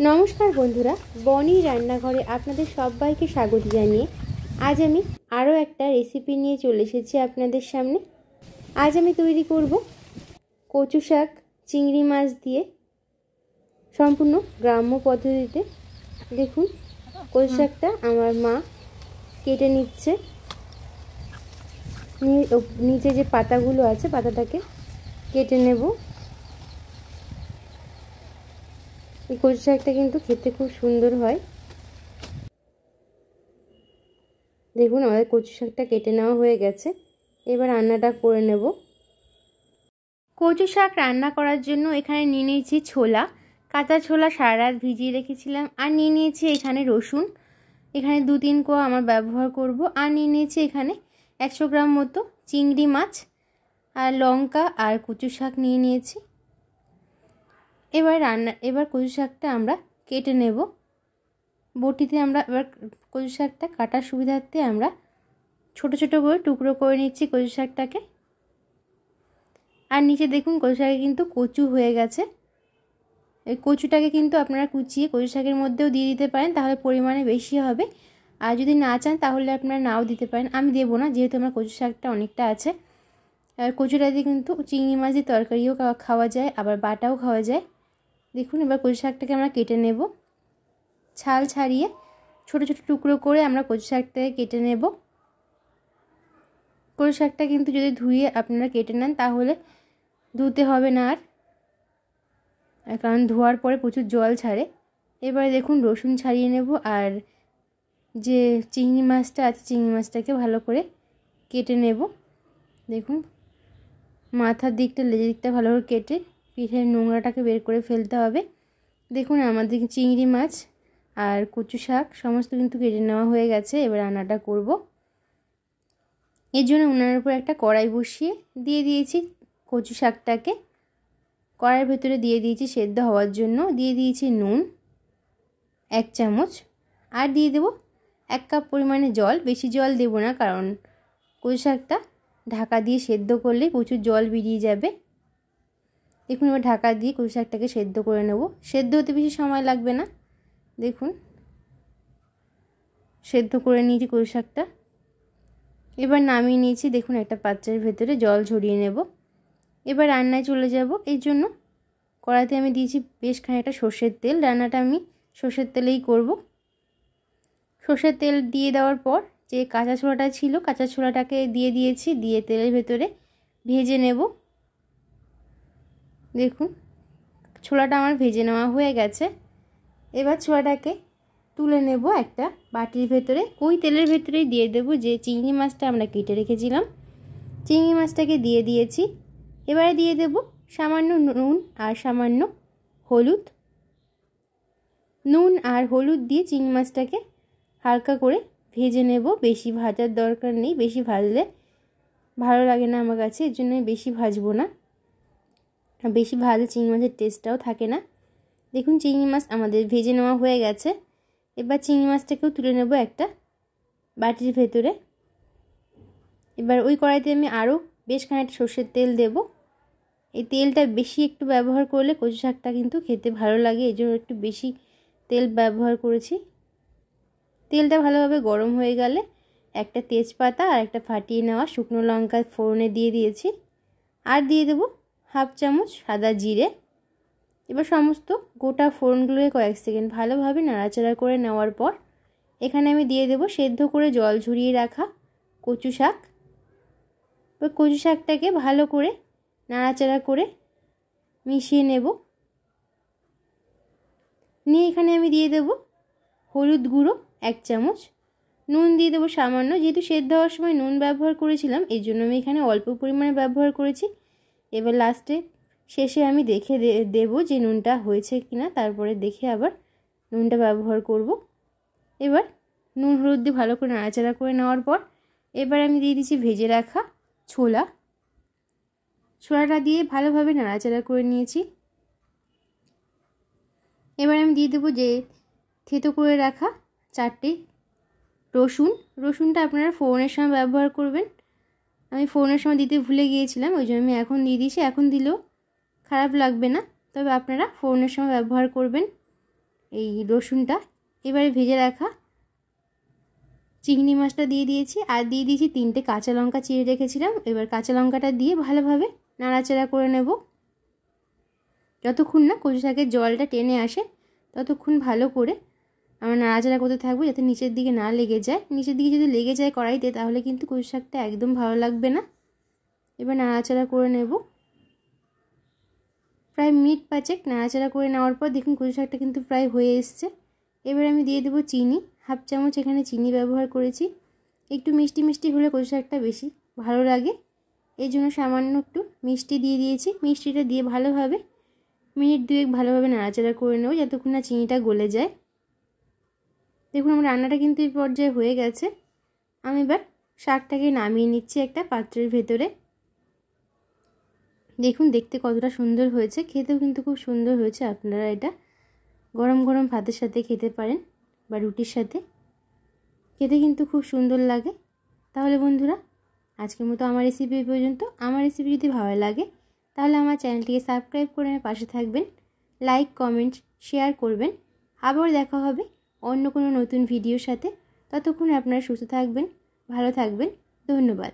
নমস্কার বন্ধুরা, বনি রান্নাঘরে আপনাদের সবাইকে স্বাগত জানিয়ে আজ আমি আরও একটা রেসিপি নিয়ে চলে এসেছি আপনাদের সামনে। আজ আমি তৈরি করব কচু শাক চিংড়ি মাছ দিয়ে, সম্পূর্ণ গ্রাম্য পদ্ধতিতে। দেখুন, কচু শাকটা আমার মা কেটে নিচ্ছে। নিচে যে পাতাগুলো আছে পাতাটাকে কেটে নেব। এই কচু শাকটা কিন্তু খেতে খুব সুন্দর হয়। দেখুন, আমাদের কচু শাকটা কেটে নেওয়া হয়ে গেছে। এবার রান্নাটা করে নেব। কচু শাক রান্না করার জন্য এখানে নিয়ে নিয়েছি ছোলা, কাঁচা ছোলা সারা রাত ভিজিয়ে রেখেছিলাম। আর নিয়ে নিয়েছি এখানে রসুন, এখানে 2-3 কোয়া আমার ব্যবহার করব। আর নিয়ে নিয়েছি এখানে 100 গ্রাম মতো চিংড়ি মাছ, আর লঙ্কা আর কচু শাক নিয়ে নিয়েছি। এবার কচু শাকটা আমরা কেটে নেব বটিতে। এবার কচু শাকটা কাটার সুবিধার্থে আমরা ছোট ছোট করে টুকরো করে নিচ্ছি কচু শাকটাকে। আর নিচে দেখুন, কচু শাকে কিন্তু কচু হয়ে গেছে। এই কচুটাকে কিন্তু আপনারা কুচিয়ে কচু শাকের মধ্যেও দিয়ে দিতে পারেন, তাহলে পরিমাণে বেশি হবে। আর যদি না চান তাহলে আপনারা নাও দিতে পারেন। আমি দেবো না, যেহেতু আমার কচু শাকটা অনেকটা আছে। আর কচুটা দিয়ে কিন্তু চিংড়ি মাছ দিয়ে তরকারিও খাওয়া যায়, আবার বাটাও খাওয়া যায়। দেখুন, এবার কচু শাকটাকে আমরা কেটে নেব। ছাল ছাড়িয়ে ছোট ছোট টুকরো করে আমরা কচু শাকটাকে কেটে নেব। কচু শাকটা কিন্তু যদি ধুয়ে আপনারা কেটে নেন তাহলে ধুতে হবে না আর, কারণ ধোয়ার পরে প্রচুর জল ছাড়ে। এবারে দেখুন, রসুন ছাড়িয়ে নেব। আর যে চিংড়ি মাছটা আছে চিংড়ি মাছটাকে ভালো করে কেটে নেব। দেখুন, মাথার দিকটা লেজের দিকটা ভালো করে কেটে পিঠের নোংরাটাকে বের করে ফেলতে হবে। দেখুন, আমাদের চিংড়ি মাছ আর কচু শাক সমস্ত কিন্তু কেটে নেওয়া হয়ে গেছে। এবার রান্নাটা করব। এর জন্য উনানের উপর একটা কড়াই বসিয়ে দিয়ে দিয়েছি কচু শাকটাকে। কড়াইয়ের ভেতরে দিয়ে দিয়েছি সেদ্ধ হওয়ার জন্য, দিয়ে দিয়েছি নুন 1 চামচ, আর দিয়ে দেব 1 কাপ পরিমাণে জল। বেশি জল দেব না, কারণ কচু শাকটা ঢাকা দিয়ে সেদ্ধ করলে প্রচুর জল বেরিয়ে যাবে। দেখুন, এবার ঢাকা দিয়ে কচু শাকটাকে সেদ্ধ করে নেব। সেদ্ধ হতে বেশি সময় লাগবে না। দেখুন, সেদ্ধ করে নিয়েছি কচু শাকটা। এবার নামিয়ে নিয়েছি। দেখুন, একটা পাত্রের ভেতরে জল ঝরিয়ে নেব। এবার রান্নায় চলে যাব। এই জন্য কড়াইতে আমি দিয়েছি বেশ খানিকটা সর্ষের তেল। রান্নাটা আমি সর্ষের তেলেই করব। সর্ষের তেল দিয়ে দেওয়ার পর যে কাঁচা ছোলাটা ছিল, কাঁচা ছোলাটাকে দিয়ে দিয়েছি, দিয়ে তেলের ভেতরে ভেজে নেব। দেখুন, ছোলাটা আমার ভেজে নেওয়া হয়ে গেছে। এবার ছোলাটাকে তুলে নেব একটা বাটির ভেতরে। ওই তেলের ভেতরেই দিয়ে দেব যে চিংড়ি মাছটা আমরা কেটে রেখেছিলাম। চিংড়ি মাছটাকে দিয়ে দিয়েছি। এবারে দিয়ে দেব সামান্য নুন আর সামান্য হলুদ। নুন আর হলুদ দিয়ে চিংড়ি মাছটাকে হালকা করে ভেজে নেব। বেশি ভাজার দরকার নেই, বেশি ভাজলে ভালো লাগে না আমার কাছে, এর জন্য বেশি ভাজবো না। বেশি ভাজলে চিংড়ি মাছের টেস্টটাও থাকে না। দেখুন, চিংড়ি মাছ আমাদের ভেজে নেওয়া হয়ে গেছে। এবার চিংড়ি মাছটাকেও তুলে নেব একটা বাটির ভেতরে। এবার ওই কড়াইতে আমি আরও বেশ খানিকটা সর্ষের তেল দেব। এই তেলটা বেশি একটু ব্যবহার করলে কচু শাকটা কিন্তু খেতে ভালো লাগে, এই জন্য একটু বেশি তেল ব্যবহার করেছি। তেলটা ভালোভাবে গরম হয়ে গেলে একটা তেজপাতা আর একটা ফাটিয়ে নেওয়া শুকনো লঙ্কা ফোড়নে দিয়ে দিয়েছি। আর দিয়ে দেব 1/2 চামচ সাদা জিরে। এবার সমস্ত গোটা ফোড়নগুলোকে কয়েক সেকেন্ড ভালোভাবে নাড়াচাড়া করে নেওয়ার পর এখানে আমি দিয়ে দেব সেদ্ধ করে জল ঝরিয়ে রাখা কচু শাক। এবার কচু শাকটাকে ভালো করে নাড়াচাড়া করে মিশিয়ে নেব। নিয়ে এখানে আমি দিয়ে দেব হলুদ গুঁড়ো 1 চামচ, নুন দিয়ে দেবো সামান্য। যেহেতু সেদ্ধ হওয়ার সময় নুন ব্যবহার করেছিলাম, এই জন্য আমি এখানে অল্প পরিমাণে ব্যবহার করেছি। এবার শেষে আমি দেখে দেব যে নুনটা হয়েছে কিনা, তারপরে দেখে আবার নুনটা ব্যবহার করব। এবার নুন হলুদ দিয়ে ভালো করে নাড়াচাড়া করে নেওয়ার পর এবার আমি দিয়ে দিচ্ছি ভেজে রাখা ছোলাটা দিয়ে ভালোভাবে নাড়াচাড়া করে নিয়েছি। এবার আমি দিয়ে দেবো যে থেতো করে রাখা 4টে রসুনটা আপনারা ফোড়নের সময় ব্যবহার করবেন। আমি ফোড়নের সময় দিতে ভুলে গিয়েছিলাম, ওই জন্য আমি এখন দিয়ে দিয়েছি। এখন দিলেও খারাপ লাগবে না, তবে আপনারা ফোড়নের সময় ব্যবহার করবেন। এই রসুনটা। এবারে ভেজে রাখা চিংড়ি মাছটা দিয়ে দিয়েছি, আর দিয়ে দিয়েছি 3টে কাঁচা লঙ্কা চিড়ে রেখেছিলাম। এবার কাঁচা লঙ্কাটা দিয়ে ভালোভাবে নাড়াচাড়া করে নেব। যতক্ষণ না কচু শাকের জলটা টেনে আসে ততক্ষণ ভালো করে আমরা নাড়াচাড়া করতে থাকবো, যাতে নিচের দিকে না লেগে যায়। নিচের দিকে যদি লেগে যায় কড়াইতে তাহলে কিন্তু কচু শাকটা একদম ভালো লাগবে না। এবার নাড়াচাড়া করে নেব। প্রায় মিনিট 5 নাড়াচাড়া করে নেওয়ার পর দেখুন কচু শাকটা কিন্তু প্রায় হয়ে এসছে। এবার আমি দিয়ে দেবো চিনি, 1/2 চামচ এখানে চিনি ব্যবহার করেছি। একটু মিষ্টি মিষ্টি হলে কচু শাকটা বেশি ভালো লাগে, এই জন্য সামান্য একটু মিষ্টি দিয়ে দিয়েছি। মিষ্টিটা দিয়ে ভালোভাবে মিনিট 2 ভালোভাবে নাড়াচাড়া করে নেব, যতক্ষণ না চিনিটা গলে যায়। দেখুন আমার রান্নাটা কিন্তু এই পর্যায়ে হয়ে গেছে। আমি এবার শাকটাকে নামিয়ে নিচ্ছি একটা পাত্রের ভেতরে। দেখুন দেখতে কতটা সুন্দর হয়েছে, খেতেও কিন্তু খুব সুন্দর হয়েছে। আপনারা এটা গরম গরম ভাতের সাথে খেতে পারেন বা রুটির সাথে, খেতে কিন্তু খুব সুন্দর লাগে। তাহলে বন্ধুরা আজকের মতো আমার রেসিপি এই পর্যন্ত। আমার রেসিপি যদি ভালো লাগে তাহলে আমার চ্যানেলটিকে সাবস্ক্রাইব করে আমার পাশে থাকবেন, লাইক কমেন্ট শেয়ার করবেন। আবার দেখা হবে অন্য কোনো নতুন ভিডিওর সাথে। ততক্ষণ আপনারা সুস্থ থাকবেন, ভালো থাকবেন। ধন্যবাদ।